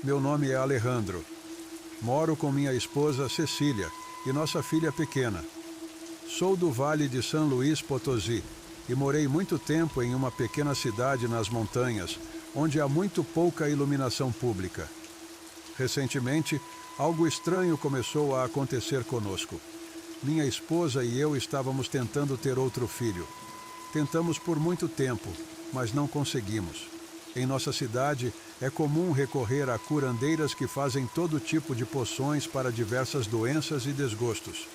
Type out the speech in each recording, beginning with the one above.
Meu nome é Alejandro. Moro com minha esposa Cecília e nossa filha pequena. Sou do Vale de San Luís Potosí e morei muito tempo em uma pequena cidade nas montanhas, onde há muito pouca iluminação pública. Recentemente, algo estranho começou a acontecer conosco. Minha esposa e eu estávamos tentando ter outro filho. Tentamos por muito tempo, mas não conseguimos. Em nossa cidade, é comum recorrer a curandeiras que fazem todo tipo de poções para diversas doenças e desgostos.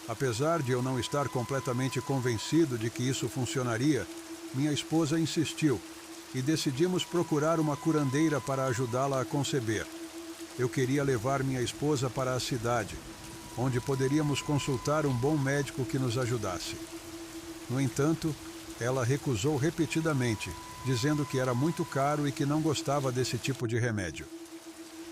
Apesar de eu não estar completamente convencido de que isso funcionaria, minha esposa insistiu e decidimos procurar uma curandeira para ajudá-la a conceber. Eu queria levar minha esposa para a cidade, onde poderíamos consultar um bom médico que nos ajudasse. No entanto, ela recusou repetidamente, dizendo que era muito caro e que não gostava desse tipo de remédio.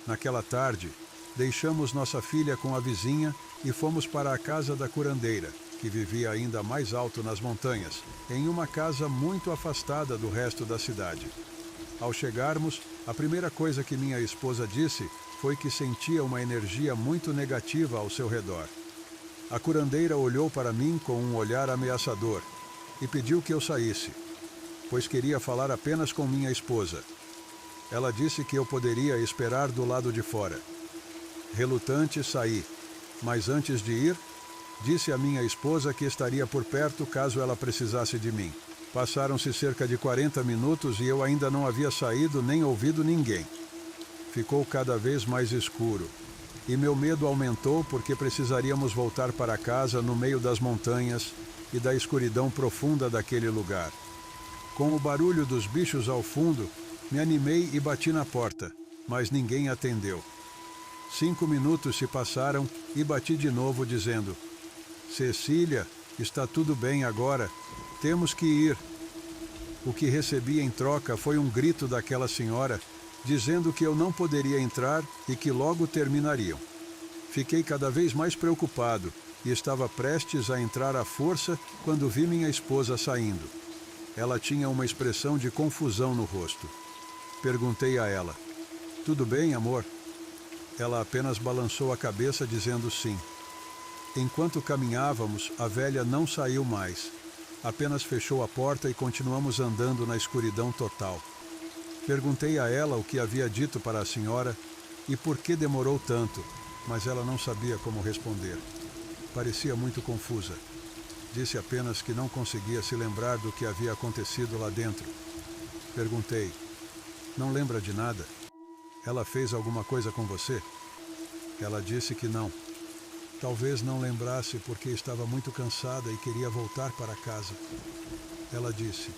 Naquela tarde, deixamos nossa filha com a vizinha e fomos para a casa da curandeira, que vivia ainda mais alto nas montanhas, em uma casa muito afastada do resto da cidade. Ao chegarmos, a primeira coisa que minha esposa disse foi que sentia uma energia muito negativa ao seu redor. A curandeira olhou para mim com um olhar ameaçador e pediu que eu saísse, pois queria falar apenas com minha esposa. Ela disse que eu poderia esperar do lado de fora. Relutante, saí, mas antes de ir, disse à minha esposa que estaria por perto caso ela precisasse de mim. Passaram-se cerca de 40 minutos e eu ainda não havia saído nem ouvido ninguém. Ficou cada vez mais escuro, e meu medo aumentou porque precisaríamos voltar para casa no meio das montanhas e da escuridão profunda daquele lugar. Com o barulho dos bichos ao fundo, me animei e bati na porta, mas ninguém atendeu. 5 minutos se passaram e bati de novo dizendo: Cecília, está tudo bem agora, temos que ir. O que recebi em troca foi um grito daquela senhora, dizendo que eu não poderia entrar e que logo terminariam. Fiquei cada vez mais preocupado e estava prestes a entrar à força quando vi minha esposa saindo. Ela tinha uma expressão de confusão no rosto. Perguntei a ela: tudo bem, amor? Ela apenas balançou a cabeça dizendo sim. Enquanto caminhávamos, a velha não saiu mais. Apenas fechou a porta e continuamos andando na escuridão total. Perguntei a ela o que havia dito para a senhora e por que demorou tanto, mas ela não sabia como responder. Parecia muito confusa. Disse apenas que não conseguia se lembrar do que havia acontecido lá dentro. Perguntei: não lembra de nada? Ela fez alguma coisa com você? Ela disse que não. Talvez não lembrasse porque estava muito cansada e queria voltar para casa. Ela disse: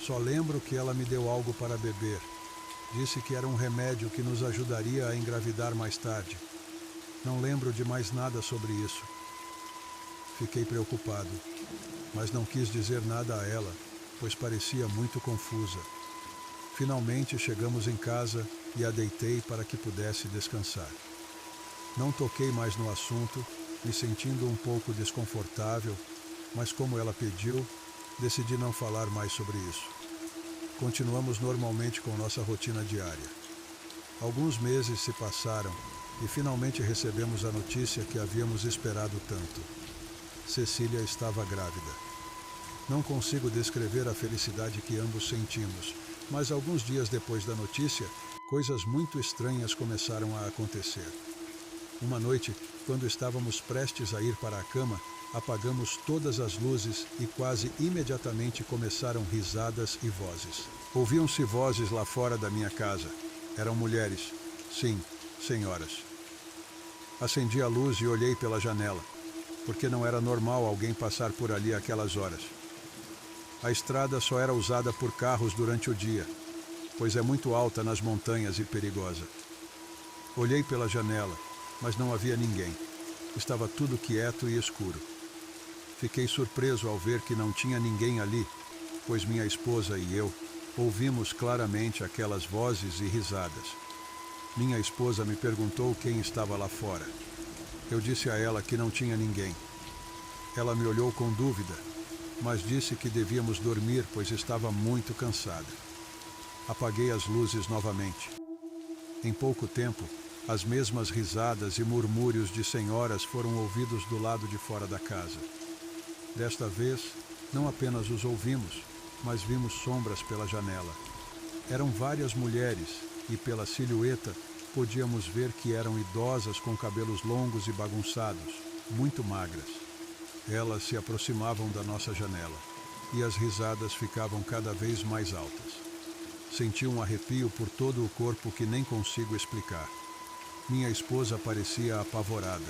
só lembro que ela me deu algo para beber. Disse que era um remédio que nos ajudaria a engravidar mais tarde. Não lembro de mais nada sobre isso. Fiquei preocupado, mas não quis dizer nada a ela, pois parecia muito confusa. Finalmente chegamos em casa e a deitei para que pudesse descansar. Não toquei mais no assunto, me sentindo um pouco desconfortável, mas como ela pediu, decidi não falar mais sobre isso. Continuamos normalmente com nossa rotina diária. Alguns meses se passaram e finalmente recebemos a notícia que havíamos esperado tanto. Cecília estava grávida. Não consigo descrever a felicidade que ambos sentimos, mas alguns dias depois da notícia, coisas muito estranhas começaram a acontecer. Uma noite, quando estávamos prestes a ir para a cama, apagamos todas as luzes e quase imediatamente começaram risadas e vozes. Ouviam-se vozes lá fora da minha casa. Eram mulheres. Sim, senhoras. Acendi a luz e olhei pela janela, porque não era normal alguém passar por ali àquelas horas. A estrada só era usada por carros durante o dia, pois é muito alta nas montanhas e perigosa. Olhei pela janela, mas não havia ninguém. Estava tudo quieto e escuro. Fiquei surpreso ao ver que não tinha ninguém ali, pois minha esposa e eu ouvimos claramente aquelas vozes e risadas. Minha esposa me perguntou quem estava lá fora. Eu disse a ela que não tinha ninguém. Ela me olhou com dúvida, mas disse que devíamos dormir, pois estava muito cansada. Apaguei as luzes novamente. Em pouco tempo, as mesmas risadas e murmúrios de senhoras foram ouvidos do lado de fora da casa. Desta vez, não apenas os ouvimos, mas vimos sombras pela janela. Eram várias mulheres e, pela silhueta, podíamos ver que eram idosas com cabelos longos e bagunçados, muito magras. Elas se aproximavam da nossa janela e as risadas ficavam cada vez mais altas. Senti um arrepio por todo o corpo que nem consigo explicar. Minha esposa parecia apavorada,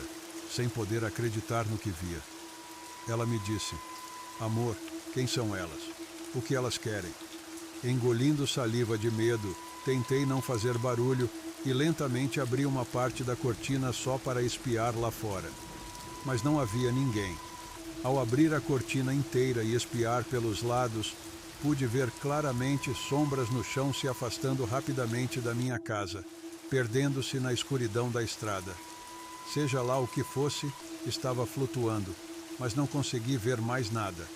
sem poder acreditar no que via. Ela me disse: "Amor, quem são elas? O que elas querem?" Engolindo saliva de medo, tentei não fazer barulho e lentamente abri uma parte da cortina só para espiar lá fora. Mas não havia ninguém. Ao abrir a cortina inteira e espiar pelos lados, pude ver claramente sombras no chão se afastando rapidamente da minha casa, perdendo-se na escuridão da estrada. Seja lá o que fosse, estava flutuando, mas não consegui ver mais nada.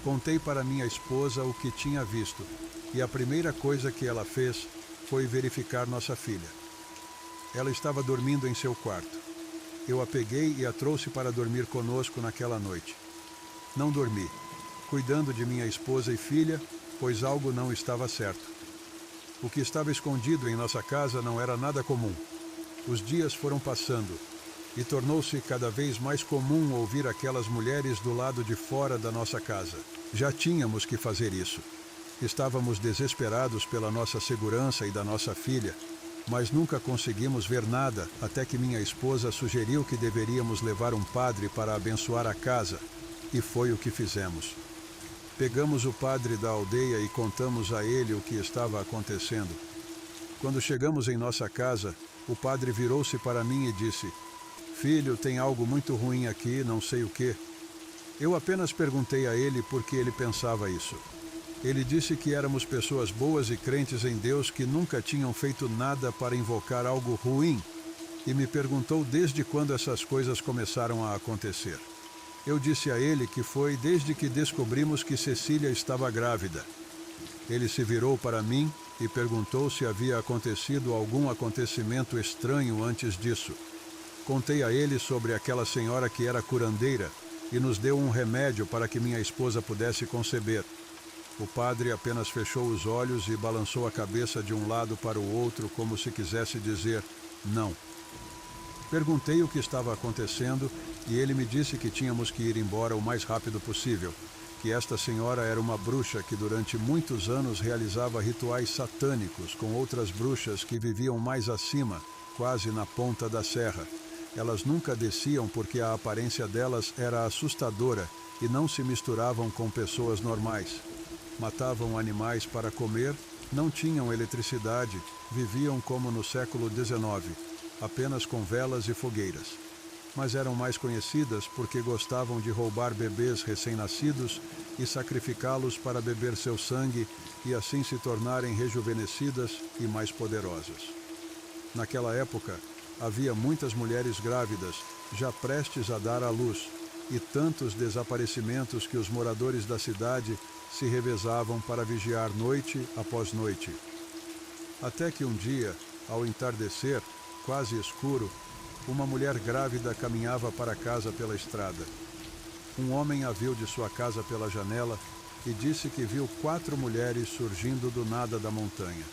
Contei para minha esposa o que tinha visto, e a primeira coisa que ela fez foi verificar nossa filha. Ela estava dormindo em seu quarto. Eu a peguei e a trouxe para dormir conosco naquela noite. Não dormi, cuidando de minha esposa e filha, pois algo não estava certo. O que estava escondido em nossa casa não era nada comum. Os dias foram passando e tornou-se cada vez mais comum ouvir aquelas mulheres do lado de fora da nossa casa. Já tínhamos que fazer isso. Estávamos desesperados pela nossa segurança e da nossa filha, mas nunca conseguimos ver nada até que minha esposa sugeriu que deveríamos levar um padre para abençoar a casa, e foi o que fizemos. Pegamos o padre da aldeia e contamos a ele o que estava acontecendo. Quando chegamos em nossa casa, o padre virou-se para mim e disse: "Filho, tem algo muito ruim aqui, não sei o quê." Eu apenas perguntei a ele por que ele pensava isso. Ele disse que éramos pessoas boas e crentes em Deus que nunca tinham feito nada para invocar algo ruim, e me perguntou desde quando essas coisas começaram a acontecer. Eu disse a ele que foi desde que descobrimos que Cecília estava grávida. Ele se virou para mim e perguntou se havia acontecido algum acontecimento estranho antes disso. Contei a ele sobre aquela senhora que era curandeira e nos deu um remédio para que minha esposa pudesse conceber. O padre apenas fechou os olhos e balançou a cabeça de um lado para o outro, como se quisesse dizer não. Perguntei o que estava acontecendo e ele me disse que tínhamos que ir embora o mais rápido possível, que esta senhora era uma bruxa que durante muitos anos realizava rituais satânicos com outras bruxas que viviam mais acima, quase na ponta da serra. Elas nunca desciam porque a aparência delas era assustadora e não se misturavam com pessoas normais. Matavam animais para comer, não tinham eletricidade, viviam como no século XIX, apenas com velas e fogueiras. Mas eram mais conhecidas porque gostavam de roubar bebês recém-nascidos e sacrificá-los para beber seu sangue e assim se tornarem rejuvenescidas e mais poderosas. Naquela época, havia muitas mulheres grávidas, já prestes a dar à luz, e tantos desaparecimentos que os moradores da cidade se revezavam para vigiar noite após noite. Até que um dia, ao entardecer, quase escuro, uma mulher grávida caminhava para casa pela estrada. Um homem a viu de sua casa pela janela e disse que viu 4 mulheres surgindo do nada da montanha.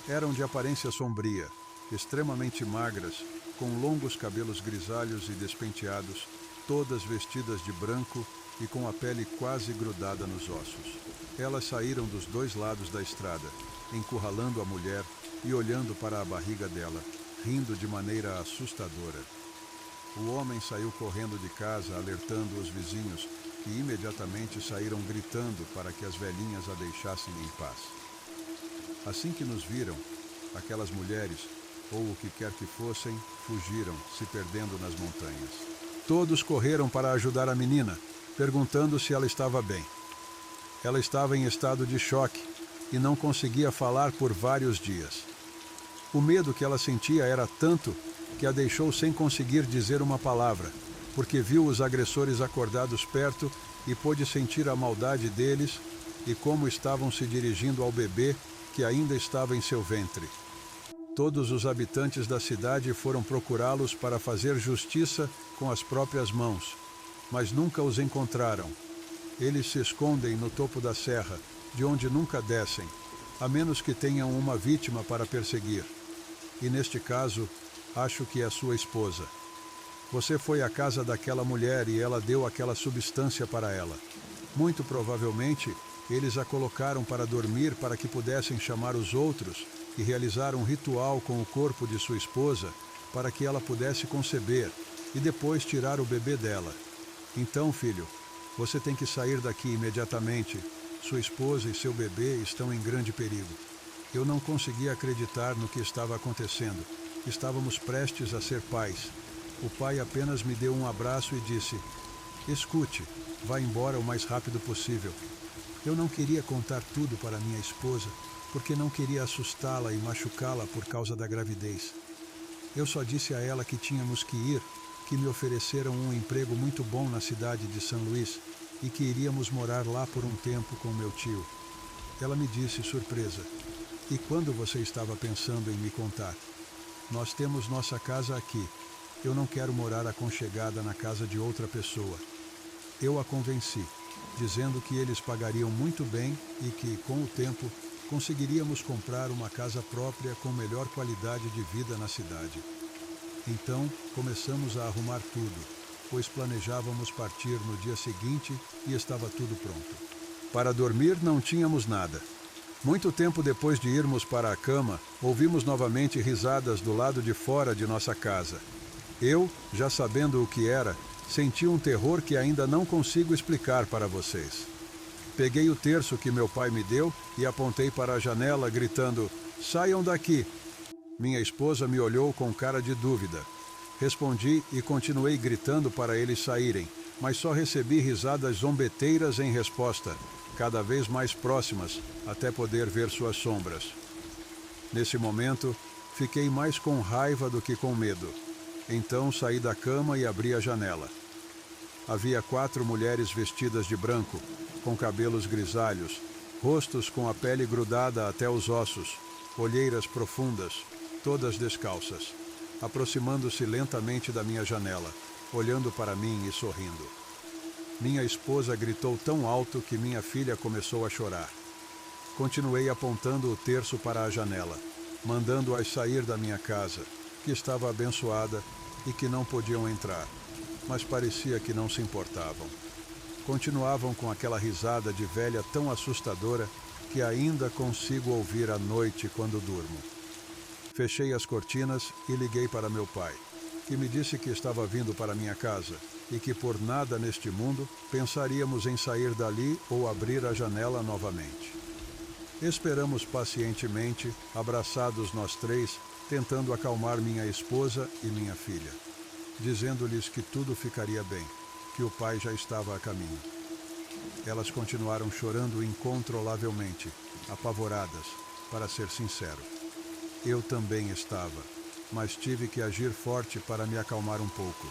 Eram de aparência sombria, extremamente magras, com longos cabelos grisalhos e despenteados, todas vestidas de branco e com a pele quase grudada nos ossos. Elas saíram dos 2 lados da estrada, encurralando a mulher e olhando para a barriga dela, rindo de maneira assustadora. O homem saiu correndo de casa, alertando os vizinhos, que imediatamente saíram gritando para que as velhinhas a deixassem em paz. Assim que nos viram, aquelas mulheres, ou o que quer que fossem, fugiram, se perdendo nas montanhas. Todos correram para ajudar a menina, perguntando se ela estava bem. Ela estava em estado de choque e não conseguia falar por vários dias. O medo que ela sentia era tanto que a deixou sem conseguir dizer uma palavra, porque viu os agressores acordados perto e pôde sentir a maldade deles e como estavam se dirigindo ao bebê que ainda estava em seu ventre. Todos os habitantes da cidade foram procurá-los para fazer justiça com as próprias mãos, mas nunca os encontraram. Eles se escondem no topo da serra, de onde nunca descem, a menos que tenham uma vítima para perseguir. E neste caso, acho que é sua esposa. Você foi à casa daquela mulher e ela deu aquela substância para ela. Muito provavelmente, eles a colocaram para dormir para que pudessem chamar os outros e realizar um ritual com o corpo de sua esposa para que ela pudesse conceber e depois tirar o bebê dela. Então, filho, você tem que sair daqui imediatamente. Sua esposa e seu bebê estão em grande perigo. Eu não conseguia acreditar no que estava acontecendo. Estávamos prestes a ser pais. O pai apenas me deu um abraço e disse: escute, vá embora o mais rápido possível. Eu não queria contar tudo para minha esposa, porque não queria assustá-la e machucá-la por causa da gravidez. Eu só disse a ela que tínhamos que ir, que me ofereceram um emprego muito bom na cidade de São Luís e que iríamos morar lá por um tempo com meu tio. Ela me disse, surpresa: e quando você estava pensando em me contar? Nós temos nossa casa aqui. Eu não quero morar aconchegada na casa de outra pessoa. Eu a convenci, dizendo que eles pagariam muito bem e que, com o tempo, conseguiríamos comprar uma casa própria com melhor qualidade de vida na cidade. Então, começamos a arrumar tudo, pois planejávamos partir no dia seguinte e estava tudo pronto. Para dormir não tínhamos nada. Muito tempo depois de irmos para a cama, ouvimos novamente risadas do lado de fora de nossa casa. Eu, já sabendo o que era, senti um terror que ainda não consigo explicar para vocês. Peguei o terço que meu pai me deu e apontei para a janela, gritando: saiam daqui! Minha esposa me olhou com cara de dúvida. Respondi e continuei gritando para eles saírem, mas só recebi risadas zombeteiras em resposta, cada vez mais próximas, até poder ver suas sombras. Nesse momento, fiquei mais com raiva do que com medo. Então saí da cama e abri a janela. Havia 4 mulheres vestidas de branco, com cabelos grisalhos, rostos com a pele grudada até os ossos, olheiras profundas, todas descalças, aproximando-se lentamente da minha janela, olhando para mim e sorrindo. Minha esposa gritou tão alto que minha filha começou a chorar. Continuei apontando o terço para a janela, mandando-as sair da minha casa, que estava abençoada e que não podiam entrar, mas parecia que não se importavam. Continuavam com aquela risada de velha tão assustadora que ainda consigo ouvir à noite quando durmo. Fechei as cortinas e liguei para meu pai, que me disse que estava vindo para minha casa e que por nada neste mundo pensaríamos em sair dali ou abrir a janela novamente. Esperamos pacientemente, abraçados nós 3, tentando acalmar minha esposa e minha filha, dizendo-lhes que tudo ficaria bem, que o pai já estava a caminho. Elas continuaram chorando incontrolavelmente, apavoradas, para ser sincero. Eu também estava, mas tive que agir forte para me acalmar um pouco.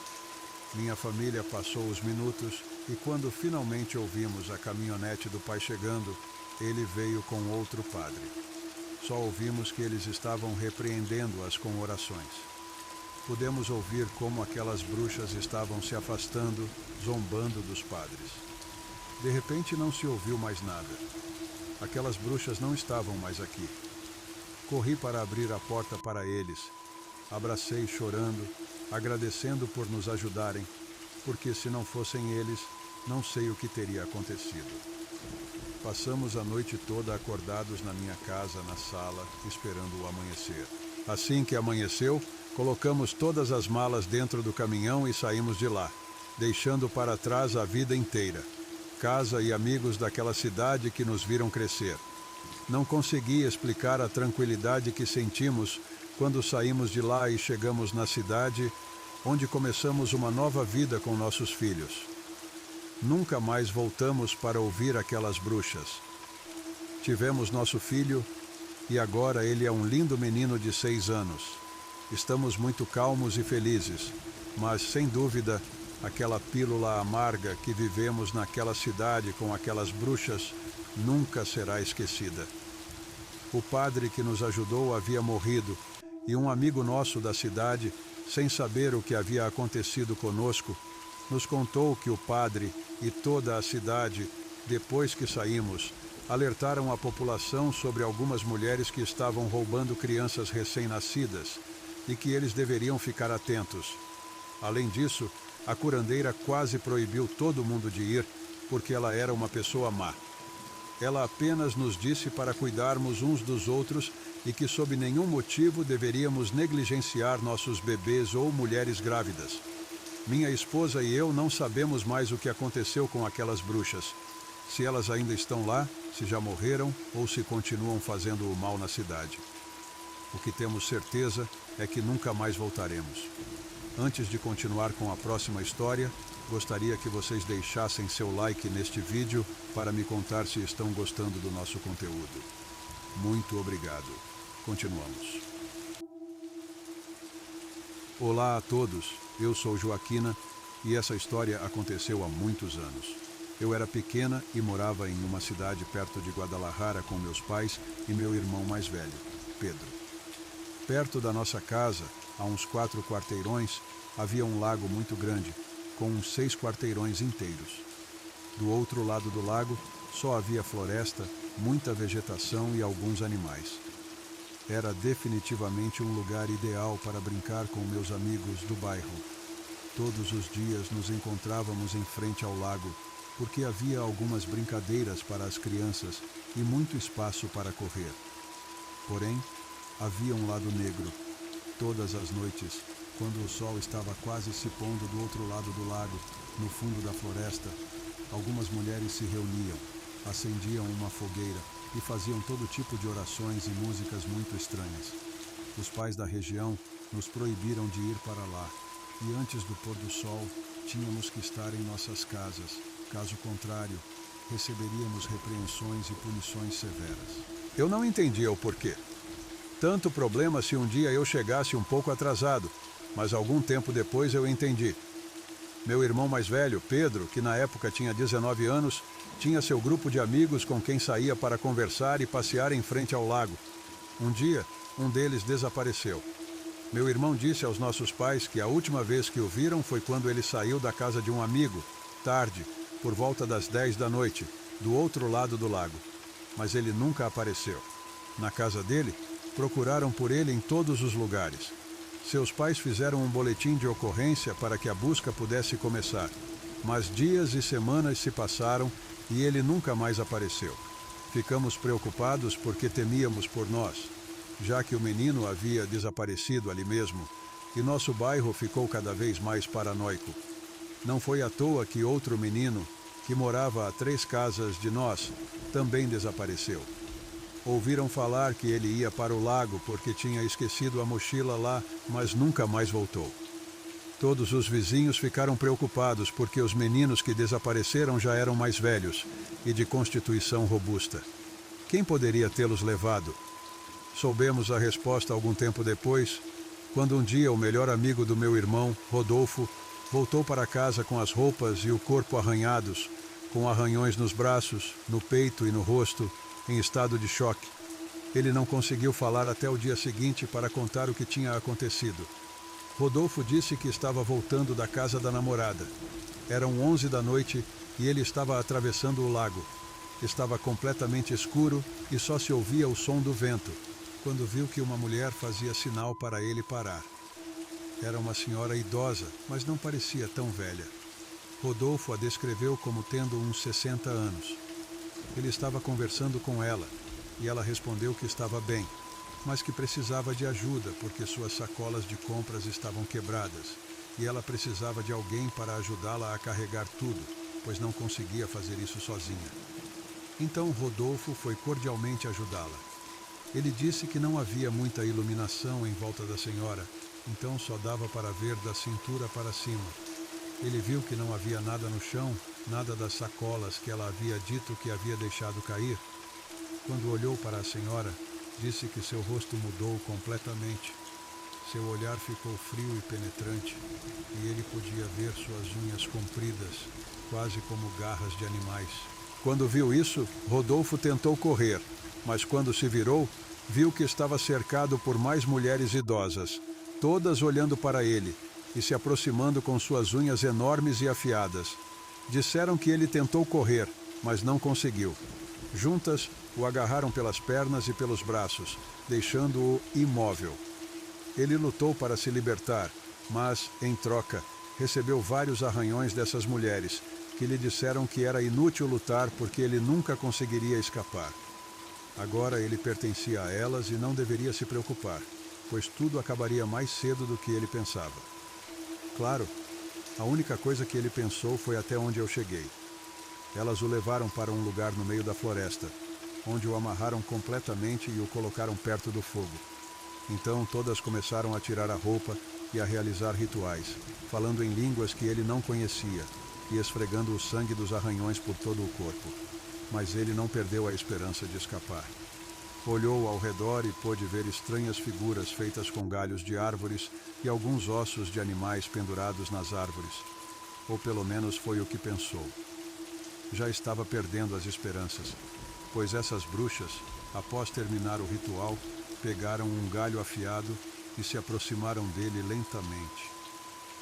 Minha família passou os minutos e quando finalmente ouvimos a caminhonete do pai chegando, ele veio com outro padre. Só ouvimos que eles estavam repreendendo-as com orações. Pudemos ouvir como aquelas bruxas estavam se afastando, zombando dos padres. De repente não se ouviu mais nada. Aquelas bruxas não estavam mais aqui. Corri para abrir a porta para eles. Abracei chorando, agradecendo por nos ajudarem, porque se não fossem eles, não sei o que teria acontecido. Passamos a noite toda acordados na minha casa, na sala, esperando o amanhecer. Assim que amanheceu, colocamos todas as malas dentro do caminhão e saímos de lá, deixando para trás a vida inteira, casa e amigos daquela cidade que nos viram crescer. Não consegui explicar a tranquilidade que sentimos quando saímos de lá e chegamos na cidade, onde começamos uma nova vida com nossos filhos. Nunca mais voltamos para ouvir aquelas bruxas. Tivemos nosso filho e agora ele é um lindo menino de 6 anos. Estamos muito calmos e felizes, mas sem dúvida, aquela pílula amarga que vivemos naquela cidade com aquelas bruxas nunca será esquecida. O padre que nos ajudou havia morrido e um amigo nosso da cidade, sem saber o que havia acontecido conosco, nos contou que o padre e toda a cidade, depois que saímos, alertaram a população sobre algumas mulheres que estavam roubando crianças recém-nascidas e que eles deveriam ficar atentos. Além disso, a curandeira quase proibiu todo mundo de ir, porque ela era uma pessoa má. Ela apenas nos disse para cuidarmos uns dos outros e que sob nenhum motivo deveríamos negligenciar nossos bebês ou mulheres grávidas. Minha esposa e eu não sabemos mais o que aconteceu com aquelas bruxas. Se elas ainda estão lá, se já morreram ou se continuam fazendo o mal na cidade. O que temos certeza é que nunca mais voltaremos. Antes de continuar com a próxima história, gostaria que vocês deixassem seu like neste vídeo para me contar se estão gostando do nosso conteúdo. Muito obrigado. Continuamos. Olá a todos, eu sou Joaquina e essa história aconteceu há muitos anos. Eu era pequena e morava em uma cidade perto de Guadalajara com meus pais e meu irmão mais velho, Pedro. Perto da nossa casa, a uns 4 quarteirões, havia um lago muito grande, com uns 6 quarteirões inteiros. Do outro lado do lago, só havia floresta, muita vegetação e alguns animais. Era definitivamente um lugar ideal para brincar com meus amigos do bairro. Todos os dias nos encontrávamos em frente ao lago, porque havia algumas brincadeiras para as crianças e muito espaço para correr. Porém, havia um lado negro. Todas as noites, quando o sol estava quase se pondo do outro lado do lago, no fundo da floresta, algumas mulheres se reuniam, acendiam uma fogueira e faziam todo tipo de orações e músicas muito estranhas. Os pais da região nos proibiram de ir para lá, e antes do pôr do sol, tínhamos que estar em nossas casas. Caso contrário, receberíamos repreensões e punições severas. Eu não entendia o porquê. Tanto problema se um dia eu chegasse um pouco atrasado, mas algum tempo depois eu entendi. Meu irmão mais velho, Pedro, que na época tinha 19 anos, tinha seu grupo de amigos com quem saía para conversar e passear em frente ao lago. Um dia, um deles desapareceu. Meu irmão disse aos nossos pais que a última vez que o viram foi quando ele saiu da casa de um amigo, tarde, por volta das 10 da noite, do outro lado do lago. Mas ele nunca apareceu. Na casa dele, procuraram por ele em todos os lugares. Seus pais fizeram um boletim de ocorrência para que a busca pudesse começar. Mas dias e semanas se passaram e ele nunca mais apareceu. Ficamos preocupados porque temíamos por nós, já que o menino havia desaparecido ali mesmo, e nosso bairro ficou cada vez mais paranoico. Não foi à toa que outro menino, que morava a 3 casas de nós, também desapareceu. Ouviram falar que ele ia para o lago porque tinha esquecido a mochila lá, mas nunca mais voltou. Todos os vizinhos ficaram preocupados porque os meninos que desapareceram já eram mais velhos e de constituição robusta. Quem poderia tê-los levado? Soubemos a resposta algum tempo depois, quando um dia o melhor amigo do meu irmão, Rodolfo, voltou para casa com as roupas e o corpo arranhados, com arranhões nos braços, no peito e no rosto, em estado de choque. Ele não conseguiu falar até o dia seguinte para contar o que tinha acontecido. Rodolfo disse que estava voltando da casa da namorada. Eram 11 da noite e ele estava atravessando o lago. Estava completamente escuro e só se ouvia o som do vento, quando viu que uma mulher fazia sinal para ele parar. Era uma senhora idosa, mas não parecia tão velha. Rodolfo a descreveu como tendo uns 60 anos. Ele estava conversando com ela, e ela respondeu que estava bem, mas que precisava de ajuda porque suas sacolas de compras estavam quebradas, e ela precisava de alguém para ajudá-la a carregar tudo, pois não conseguia fazer isso sozinha. Então Rodolfo foi cordialmente ajudá-la. Ele disse que não havia muita iluminação em volta da senhora, então só dava para ver da cintura para cima. Ele viu que não havia nada no chão, nada das sacolas que ela havia dito que havia deixado cair. Quando olhou para a senhora, disse que seu rosto mudou completamente. Seu olhar ficou frio e penetrante, e ele podia ver suas unhas compridas, quase como garras de animais. Quando viu isso, Rodolfo tentou correr, mas quando se virou, Viu que estava cercado por mais mulheres idosas, todas olhando para ele e se aproximando com suas unhas enormes e afiadas. Disseram que ele tentou correr, mas não conseguiu. Juntas, o agarraram pelas pernas e pelos braços, deixando-o imóvel. Ele lutou para se libertar, mas, em troca, recebeu vários arranhões dessas mulheres, que lhe disseram que era inútil lutar porque ele nunca conseguiria escapar. Agora ele pertencia a elas e não deveria se preocupar, pois tudo acabaria mais cedo do que ele pensava. Claro, a única coisa que ele pensou foi até onde eu cheguei. Elas o levaram para um lugar no meio da floresta, onde o amarraram completamente e o colocaram perto do fogo. Então todas começaram a tirar a roupa e a realizar rituais, falando em línguas que ele não conhecia e esfregando o sangue dos arranhões por todo o corpo. Mas ele não perdeu a esperança de escapar. Olhou ao redor e pôde ver estranhas figuras feitas com galhos de árvores e alguns ossos de animais pendurados nas árvores. Ou pelo menos foi o que pensou. Já estava perdendo as esperanças, pois essas bruxas, após terminar o ritual, pegaram um galho afiado e se aproximaram dele lentamente.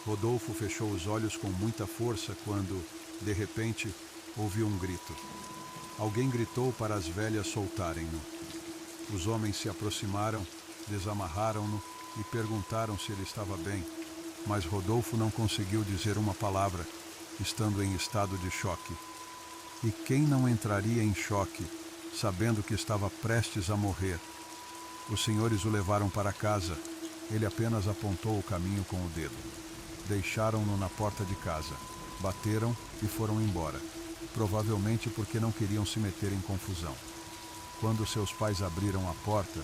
Rodolfo fechou os olhos com muita força quando, de repente, ouviu um grito. Alguém gritou para as velhas soltarem-no. Os homens se aproximaram, desamarraram-no e perguntaram se ele estava bem, mas Rodolfo não conseguiu dizer uma palavra, estando em estado de choque. E quem não entraria em choque, sabendo que estava prestes a morrer? Os senhores o levaram para casa. Ele apenas apontou o caminho com o dedo. Deixaram-no na porta de casa, bateram e foram embora, provavelmente porque não queriam se meter em confusão. Quando seus pais abriram a porta,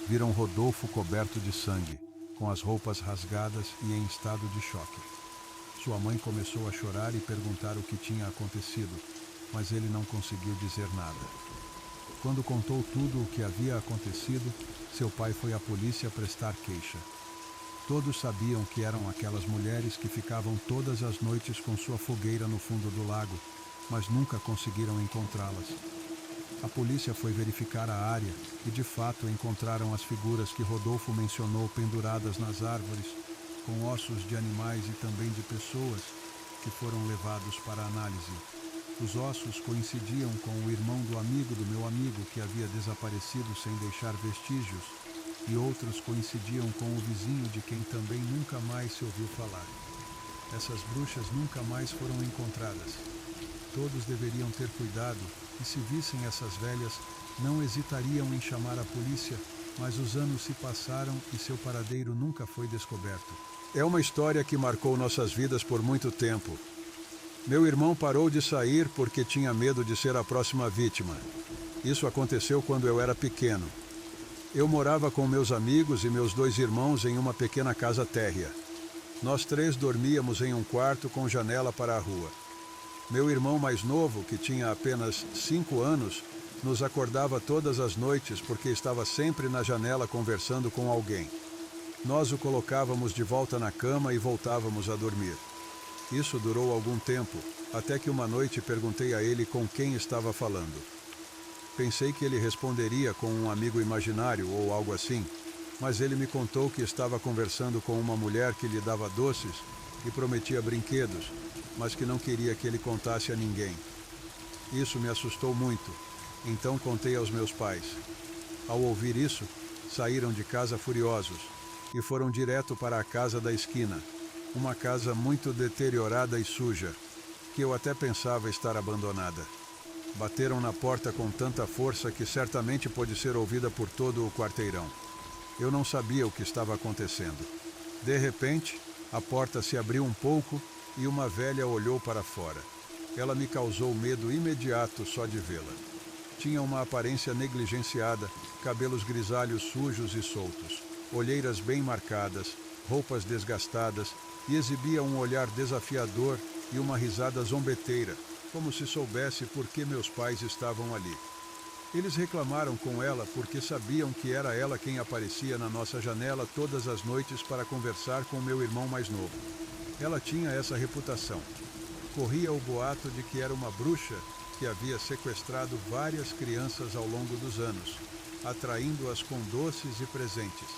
viram Rodolfo coberto de sangue, com as roupas rasgadas e em estado de choque. Sua mãe começou a chorar e perguntar o que tinha acontecido, mas ele não conseguiu dizer nada. Quando contou tudo o que havia acontecido, seu pai foi à polícia prestar queixa. Todos sabiam que eram aquelas mulheres que ficavam todas as noites com sua fogueira no fundo do lago, mas nunca conseguiram encontrá-las. A polícia foi verificar a área e, de fato, encontraram as figuras que Rodolfo mencionou penduradas nas árvores, com ossos de animais e também de pessoas, que foram levados para análise. Os ossos coincidiam com o irmão do meu amigo que havia desaparecido sem deixar vestígios, e outros coincidiam com o vizinho de quem também nunca mais se ouviu falar. Essas bruxas nunca mais foram encontradas. Todos deveriam ter cuidado, e se vissem essas velhas, não hesitariam em chamar a polícia, mas os anos se passaram e seu paradeiro nunca foi descoberto. É uma história que marcou nossas vidas por muito tempo. Meu irmão parou de sair porque tinha medo de ser a próxima vítima. Isso aconteceu quando eu era pequeno. Eu morava com meus amigos e meus 2 irmãos em uma pequena casa térrea. Nós 3 dormíamos em um quarto com janela para a rua. Meu irmão mais novo, que tinha apenas 5 anos, nos acordava todas as noites porque estava sempre na janela conversando com alguém. Nós o colocávamos de volta na cama e voltávamos a dormir. Isso durou algum tempo, até que uma noite perguntei a ele com quem estava falando. Pensei que ele responderia com um amigo imaginário ou algo assim, mas ele me contou que estava conversando com uma mulher que lhe dava doces e prometia brinquedos, mas que não queria que ele contasse a ninguém. Isso me assustou muito, então contei aos meus pais. Ao ouvir isso, saíram de casa furiosos e foram direto para a casa da esquina, uma casa muito deteriorada e suja, que eu até pensava estar abandonada. Bateram na porta com tanta força que certamente pôde ser ouvida por todo o quarteirão. Eu não sabia o que estava acontecendo. De repente, a porta se abriu um pouco e uma velha olhou para fora. Ela me causou medo imediato só de vê-la. Tinha uma aparência negligenciada, cabelos grisalhos sujos e soltos, olheiras bem marcadas, roupas desgastadas e exibia um olhar desafiador e uma risada zombeteira, como se soubesse por que meus pais estavam ali. Eles reclamaram com ela porque sabiam que era ela quem aparecia na nossa janela todas as noites para conversar com meu irmão mais novo. Ela tinha essa reputação. Corria o boato de que era uma bruxa que havia sequestrado várias crianças ao longo dos anos, atraindo-as com doces e presentes.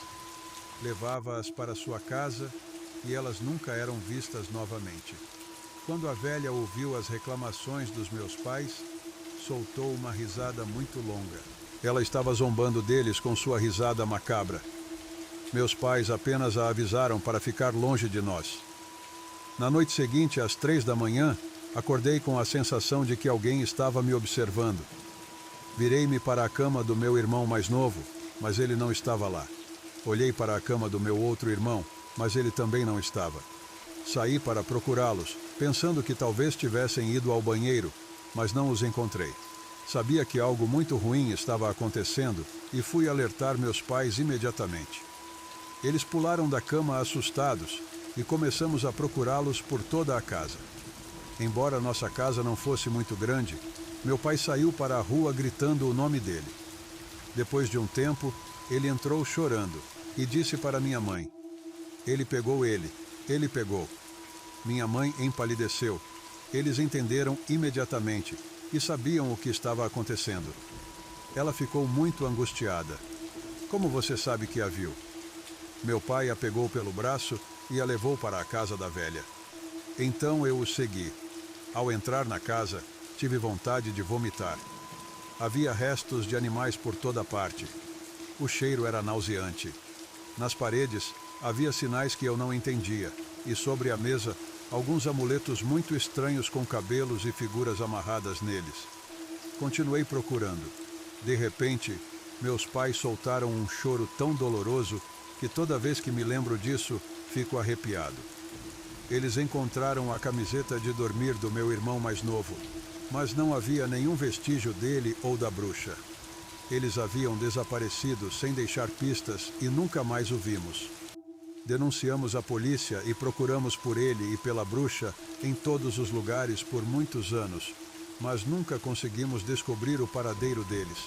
Levava-as para sua casa e elas nunca eram vistas novamente. Quando a velha ouviu as reclamações dos meus pais, soltou uma risada muito longa. Ela estava zombando deles com sua risada macabra. Meus pais apenas a avisaram para ficar longe de nós. Na noite seguinte, às 3 da manhã, acordei com a sensação de que alguém estava me observando. Virei-me para a cama do meu irmão mais novo, mas ele não estava lá. Olhei para a cama do meu outro irmão, mas ele também não estava. Saí para procurá-los, pensando que talvez tivessem ido ao banheiro, mas não os encontrei. Sabia que algo muito ruim estava acontecendo e fui alertar meus pais imediatamente. Eles pularam da cama assustados e começamos a procurá-los por toda a casa. Embora nossa casa não fosse muito grande, meu pai saiu para a rua gritando o nome dele. Depois de um tempo, ele entrou chorando e disse para minha mãe: ele pegou ele pegou. Minha mãe empalideceu. Eles entenderam imediatamente e sabiam o que estava acontecendo. Ela ficou muito angustiada. Como você sabe que a viu? Meu pai a pegou pelo braço e a levou para a casa da velha. Então eu o segui. Ao entrar na casa, tive vontade de vomitar. Havia restos de animais por toda parte. O cheiro era nauseante. Nas paredes, havia sinais que eu não entendia, e sobre a mesa, alguns amuletos muito estranhos com cabelos e figuras amarradas neles. Continuei procurando. De repente, meus pais soltaram um choro tão doloroso que toda vez que me lembro disso, fico arrepiado. Eles encontraram a camiseta de dormir do meu irmão mais novo, mas não havia nenhum vestígio dele ou da bruxa. Eles haviam desaparecido sem deixar pistas e nunca mais o vimos. Denunciamos a polícia e procuramos por ele e pela bruxa em todos os lugares por muitos anos, mas nunca conseguimos descobrir o paradeiro deles.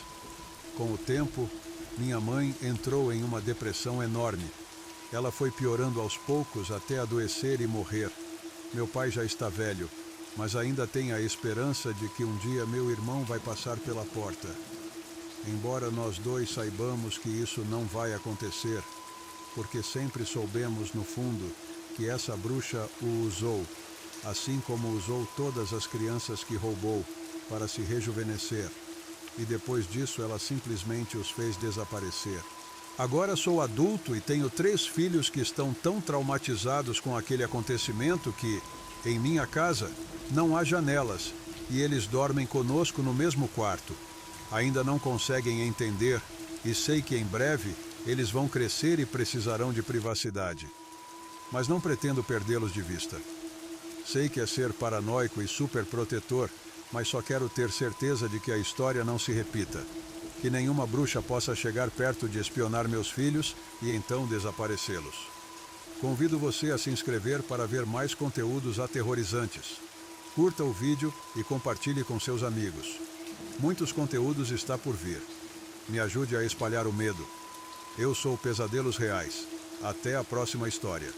Com o tempo, minha mãe entrou em uma depressão enorme. Ela foi piorando aos poucos até adoecer e morrer. Meu pai já está velho, mas ainda tem a esperança de que um dia meu irmão vai passar pela porta. Embora nós dois saibamos que isso não vai acontecer, porque sempre soubemos no fundo que essa bruxa o usou, assim como usou todas as crianças que roubou, para se rejuvenescer, e depois disso ela simplesmente os fez desaparecer. Agora sou adulto e tenho 3 filhos que estão tão traumatizados com aquele acontecimento que, em minha casa, não há janelas e eles dormem conosco no mesmo quarto. Ainda não conseguem entender e sei que em breve eles vão crescer e precisarão de privacidade. Mas não pretendo perdê-los de vista. Sei que é ser paranoico e superprotetor, mas só quero ter certeza de que a história não se repita. Que nenhuma bruxa possa chegar perto de espionar meus filhos e então desaparecê-los. Convido você a se inscrever para ver mais conteúdos aterrorizantes. Curta o vídeo e compartilhe com seus amigos. Muitos conteúdos está por vir. Me ajude a espalhar o medo. Eu sou Pesadelos Reais. Até a próxima história.